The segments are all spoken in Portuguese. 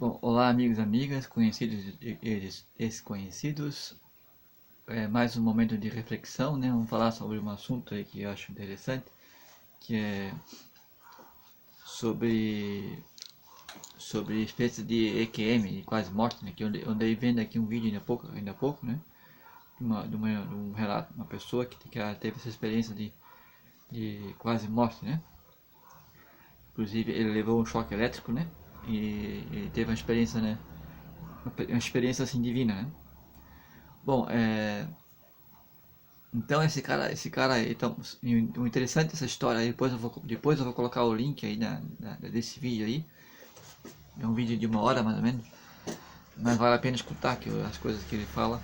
Bom, olá amigos e amigas, conhecidos e desconhecidos. Mais um momento de reflexão, né? Vamos falar sobre um assunto aí que eu acho interessante, que é sobre espécie de EQM, de quase morte, né? Que eu andei vendo aqui um vídeo ainda há pouco, né? De um relato, uma pessoa que ela teve essa experiência de quase morte, né? Inclusive ele levou um choque elétrico, né? E teve uma experiência, né? Uma experiência assim divina, né? Bom, então então, o interessante dessa história aí, depois eu vou colocar o link aí desse vídeo aí. É um vídeo de 1 hora mais ou menos, mas vale a pena escutar as coisas que ele fala,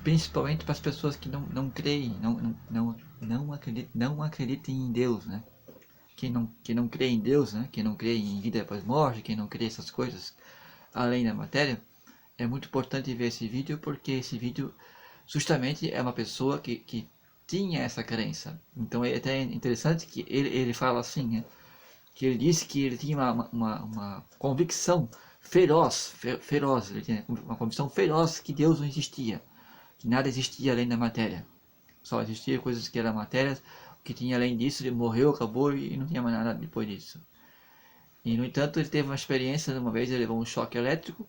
principalmente para as pessoas que não creem, não acreditem em Deus, né? Quem não crê em Deus, né? Quem não crê em vida após morte, quem não crê essas coisas além da matéria, é muito importante ver esse vídeo, porque esse vídeo justamente é uma pessoa que tinha essa crença. Então é até interessante que ele fala assim, né? Que ele disse que ele tinha uma convicção feroz, ele tinha uma convicção feroz que Deus não existia, que nada existia além da matéria, só existia coisas que eram matérias, o que tinha além disso ele morreu, acabou e não tinha mais nada depois disso. E no entanto ele teve uma experiência, uma vez ele levou um choque elétrico,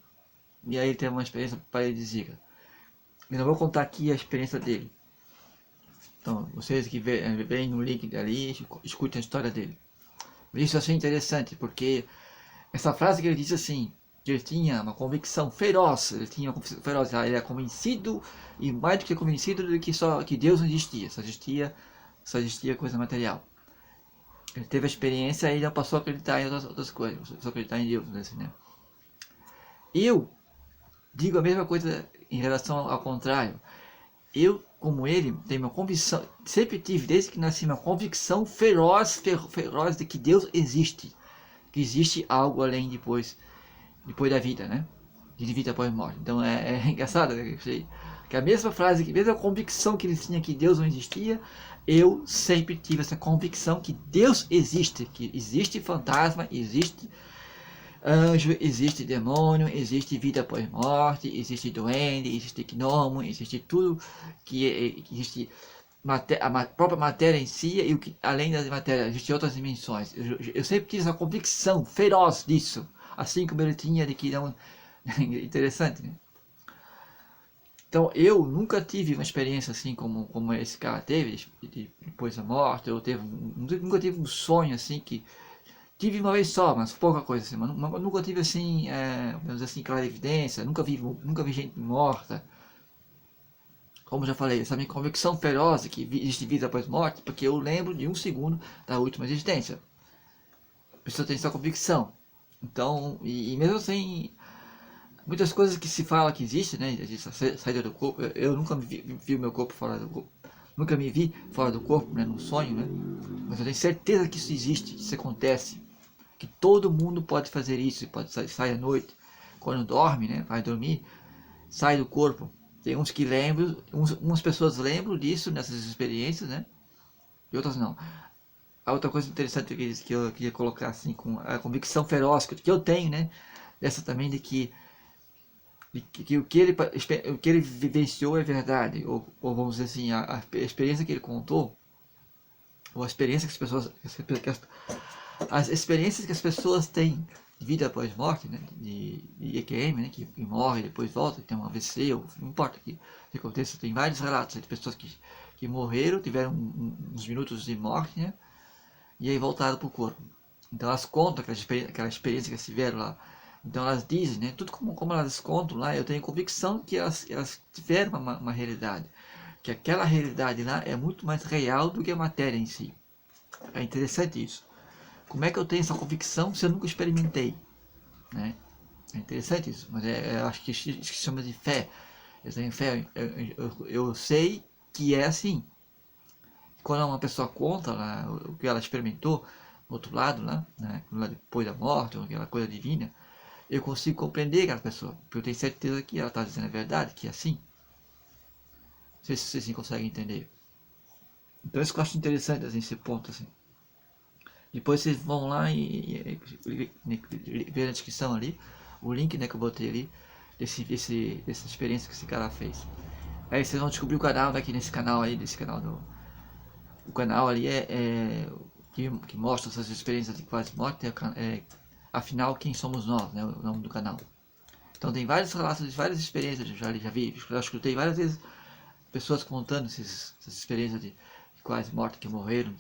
e aí ele teve uma experiência paradisíaca. Eu não vou contar aqui a experiência dele. Então, vocês que veem no link ali, escutem a história dele. Isso eu achei interessante, porque essa frase que ele disse assim, que ele tinha uma convicção feroz, ele era convencido, e mais do que convencido, de que só que Deus não existia, só existia coisa material. Ele teve a experiência e já passou a acreditar em outras coisas, passou a acreditar em Deus, assim, né? Eu digo a mesma coisa em relação ao contrário. Eu, como ele, tenho uma convicção, sempre tive, desde que nasci, uma convicção feroz de que Deus existe. Que existe algo além depois da vida, né? De vida após a morte. Então é engraçado, né? Que a mesma frase, a mesma convicção que ele tinha que Deus não existia, eu sempre tive essa convicção que Deus existe, que existe fantasma, existe anjo, existe demônio, existe vida após morte, existe duende, existe gnomo, existe tudo que existe a própria matéria em si e o que além da matéria existem outras dimensões. Eu sempre tive essa convicção feroz disso, assim como ele tinha de que não interessante, né? Então eu nunca tive uma experiência assim como esse cara teve depois da morte. Nunca tive um sonho assim que tive uma vez só, mas pouca coisa assim, mas nunca tive assim, vamos dizer assim, clarividência, nunca vi gente morta. Como já falei, essa minha convicção feroz de que existe vida após morte, porque eu lembro de um segundo da última existência. A pessoa tem essa convicção. Então, e mesmo assim, muitas coisas que se fala que existe, né, a saída do corpo, eu nunca vi o meu corpo fora do corpo. Nunca me vi fora do corpo, né, num sonho, né? Mas eu tenho certeza que isso existe, que isso acontece. Que todo mundo pode fazer isso, pode sair à noite, quando dorme, né, vai dormir, sai do corpo. Tem uns que lembram, umas pessoas lembram disso nessas experiências, né, e outras não. A outra coisa interessante que eu queria colocar assim, com a convicção feroz que eu tenho, né, dessa também que o que ele vivenciou é verdade, ou vamos dizer assim, a experiência que ele contou, ou a experiência que as pessoas, as experiências que as pessoas têm de vida após morte, né, de EQM, né, que morre depois volta, que tem um AVC, ou não importa o que aconteça, tem vários relatos de pessoas que morreram, tiveram uns minutos de morte, né, e aí voltaram para o corpo. Então elas contam aquela experiência que elas tiveram lá. Então elas dizem, né, tudo como elas contam lá, eu tenho convicção que elas tiveram uma realidade, que aquela realidade lá é muito mais real do que a matéria em si. É interessante isso. Como é que eu tenho essa convicção se eu nunca experimentei? Né? É interessante isso, mas acho que isso se chama de fé. Eu tenho fé, eu sei que é assim. Quando uma pessoa conta lá, o que ela experimentou do outro lado, lá, né, depois da morte, aquela coisa divina, eu consigo compreender aquela pessoa, porque eu tenho certeza que ela está dizendo a verdade, que é assim. Não sei se vocês conseguem entender. Então isso que eu acho interessante, assim, esse ponto. Assim. Depois vocês vão lá e ver a descrição ali. o link, né, que eu botei ali, dessa experiência que esse cara fez. Aí vocês vão descobrir o canal daqui nesse canal aí, desse canal do... O canal ali que mostra essas experiências de quase morte, afinal, quem somos nós, né, o nome do canal. Então tem vários relatos de várias experiências, já vi, já escutei várias vezes pessoas contando essas experiências de quase morte, que morreram.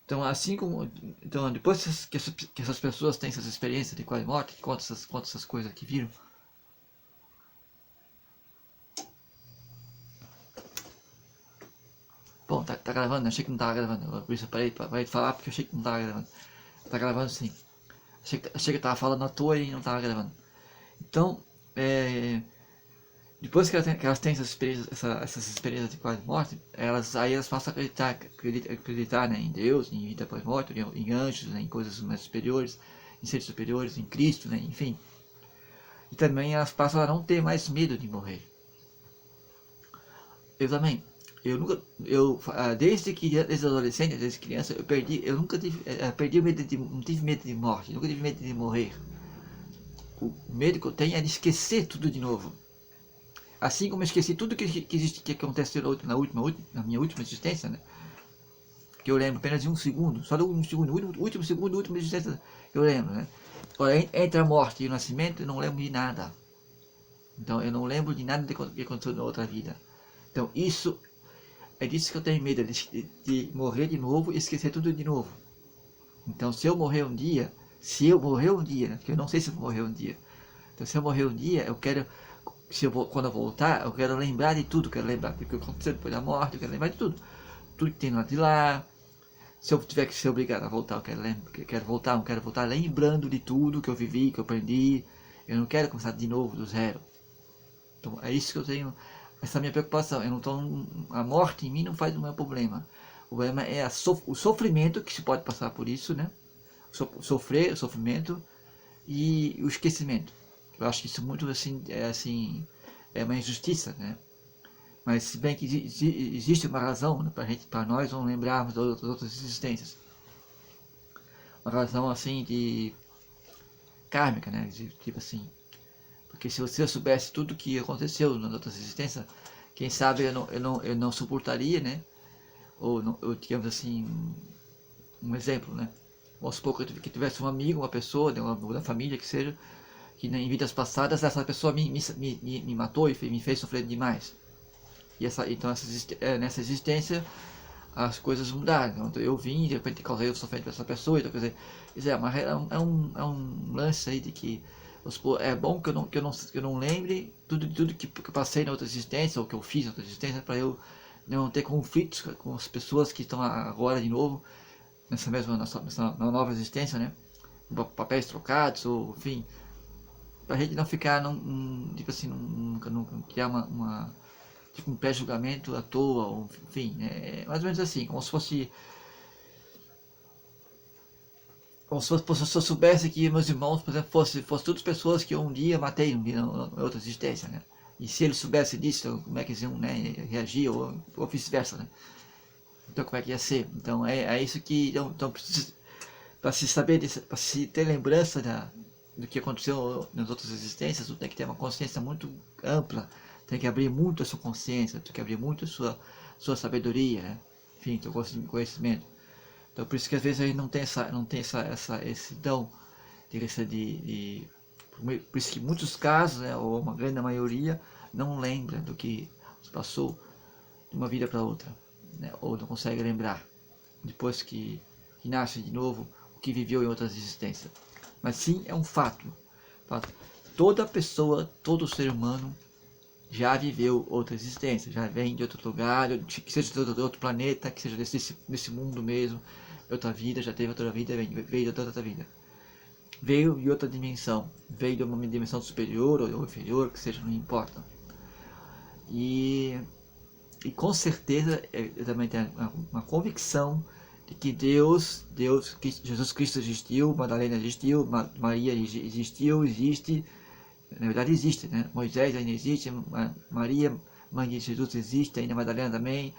Então assim como, então depois que essas pessoas têm essas experiências de quase morte, que contam essas coisas que viram. Bom, tá gravando, achei que não tava gravando, por isso eu parei de falar, porque eu achei que não tava gravando. Tá gravando sim. Achei que eu tava falando à toa e não tava gravando. Então, depois que elas têm essas experiências de quase morte, aí elas passam a acreditar, né, em Deus, em vida após morte, em anjos, né, em coisas mais superiores, em seres superiores, em Cristo, né, enfim. E também elas passam a não ter mais medo de morrer. Eu também. Desde adolescente, desde criança, eu nunca tive, perdi o medo não tive medo de morte, nunca tive medo de morrer. O medo que eu tenho é de esquecer tudo de novo. Assim como eu esqueci tudo que aconteceu na minha última existência, né? Que eu lembro apenas de um segundo, só de um segundo, último segundo, última existência que eu lembro, né? Agora, entre a morte e o nascimento, eu não lembro de nada. Então, eu não lembro de nada que aconteceu na outra vida. Então, é disso que eu tenho medo, de morrer de novo e esquecer tudo de novo. Então, se eu morrer um dia, né? Porque eu não sei se eu vou morrer um dia. Então, se eu morrer um dia, eu quero, quando eu voltar, eu quero lembrar de tudo, quero lembrar do que aconteceu depois da morte, eu quero lembrar de tudo. Tudo que tem lá de lá. Se eu tiver que ser obrigado a voltar, eu quero voltar lembrando de tudo que eu vivi, que eu aprendi. Eu não quero começar de novo do zero. Então, é isso que eu tenho, essa minha preocupação. Eu não tô, a morte em mim não faz o meu problema. O problema é o sofrimento que se pode passar por isso, né? O sofrimento e o esquecimento. Eu acho que isso muito é uma injustiça, né? Mas se bem que existe uma razão, né, para nós não lembrarmos das outras existências. Uma razão assim de kármica, né? Tipo assim. Porque se você soubesse tudo que aconteceu nas outras existências, quem sabe eu não suportaria, né? Ou digamos assim, um exemplo, né? Vamos supor que tivesse um amigo, uma pessoa, né, uma da família que seja, que em vidas passadas essa pessoa me matou e me fez sofrer demais. E então nessa existência as coisas mudaram. Então eu vim e de repente causei o sofrimento para essa pessoa. Então, quer dizer, é um lance aí de que é bom que eu não lembre tudo que eu passei na outra existência, ou que eu fiz na outra existência, para eu não ter conflitos com as pessoas que estão agora de novo, nessa nova existência, né? Papéis trocados, ou enfim, pra gente não ficar, tipo assim, não criar tipo um pré-julgamento à toa, ou, enfim, mais ou menos assim, como se eu soubesse que meus irmãos, por exemplo, fossem todas pessoas que eu um dia matei em outra existência, né? E se eles soubessem disso, como é que eles iam, né, reagir, ou vice-versa, né? Então como é que ia ser? Então é isso que, então para se saber, para se ter lembrança do que aconteceu nas outras existências, tu tem que ter uma consciência muito ampla, tem que abrir muito a sua consciência, tem que abrir muito a sua sabedoria, né? Enfim, teu conhecimento. Então por isso que às vezes a gente não tem esse dom, por isso que em muitos casos, né, ou uma grande maioria, não lembra do que se passou de uma vida para outra, né? Ou não consegue lembrar depois que nasce de novo o que viveu em outras existências. Mas sim, é um fato. Toda pessoa, todo ser humano já viveu outra existência, já vem de outro lugar, que seja de outro planeta, que seja desse mundo mesmo, de outra vida, já teve outra vida, veio de outra vida. Veio de outra dimensão, veio de uma dimensão superior ou inferior, que seja, não importa. E com certeza eu também tenho uma convicção de que Jesus Cristo existiu, Madalena existiu, Maria existiu, existe, na verdade existe, né? Moisés ainda existe, Maria, mãe de Jesus existe, ainda Madalena também,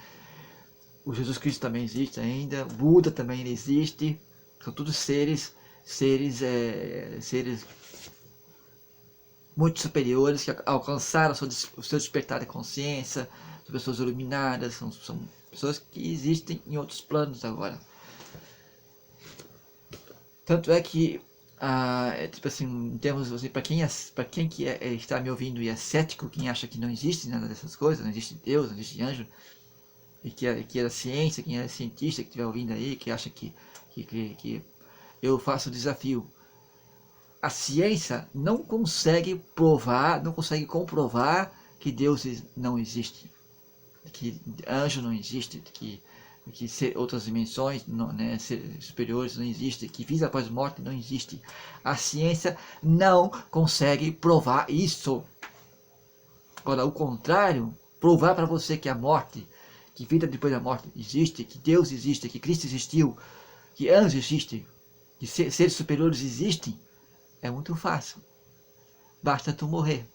o Jesus Cristo também existe ainda, Buda também existe, são todos seres muito superiores, que alcançaram o seu despertar de consciência, são pessoas iluminadas, são pessoas que existem em outros planos agora. Tanto é que, tipo assim, em termos, assim, para quem que está me ouvindo e é cético, quem acha que não existe nada dessas coisas, não existe Deus, não existe anjo, e que é da ciência, quem é cientista que estiver ouvindo aí, que acha que eu faço o desafio. A ciência não consegue provar, não consegue comprovar que Deus não existe, que anjo não existe, que outras dimensões não, né, superiores não existem, que vida após morte não existe. A ciência não consegue provar isso. Agora, o contrário, provar para você que a morte, que vida depois da morte existe, que Deus existe, que Cristo existiu, que anjos existem, que seres superiores existem, é muito fácil. Basta tu morrer.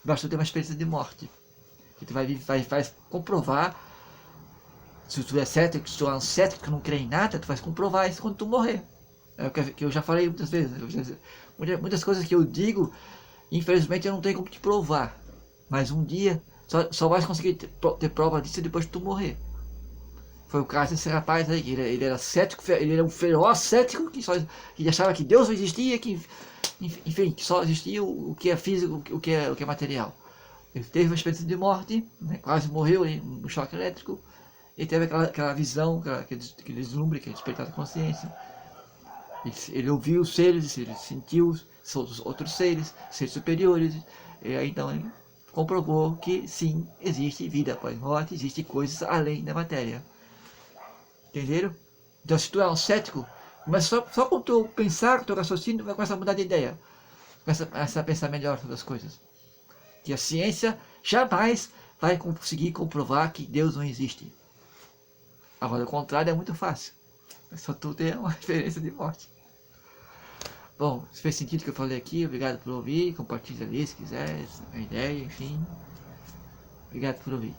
Basta tu ter uma experiência de morte. Que tu vai comprovar. Se tu é cético, se tu é um cético que não crê em nada, tu vai comprovar isso quando tu morrer. É o que eu já falei muitas vezes. Muitas coisas que eu digo, infelizmente eu não tenho como te provar. Mas um dia, só vais conseguir ter prova disso depois que tu morrer. Foi o caso desse rapaz aí, que ele era cético, ele era um feroz cético que achava que Deus não existia, que, enfim, que só existia o que é físico, o que é material. Ele teve uma experiência de morte, né, quase morreu no choque elétrico, e teve aquela visão, aquele deslumbre, aquele despertar da consciência. Ele ouviu os seres, ele sentiu os outros seres superiores, e aí então ele comprovou que sim, existe vida após morte, existe coisas além da matéria. Entenderam? Então, se tu é um cético, mas só com tu pensar, com teu raciocínio, vai começar a mudar de ideia. Começa a pensar melhor sobre as coisas. Que a ciência jamais vai conseguir comprovar que Deus não existe. Agora, o contrário é muito fácil. É só tu ter uma experiência de morte. Bom, se fez sentido o que eu falei aqui, obrigado por ouvir. Compartilha ali se quiser, a ideia, enfim. Obrigado por ouvir.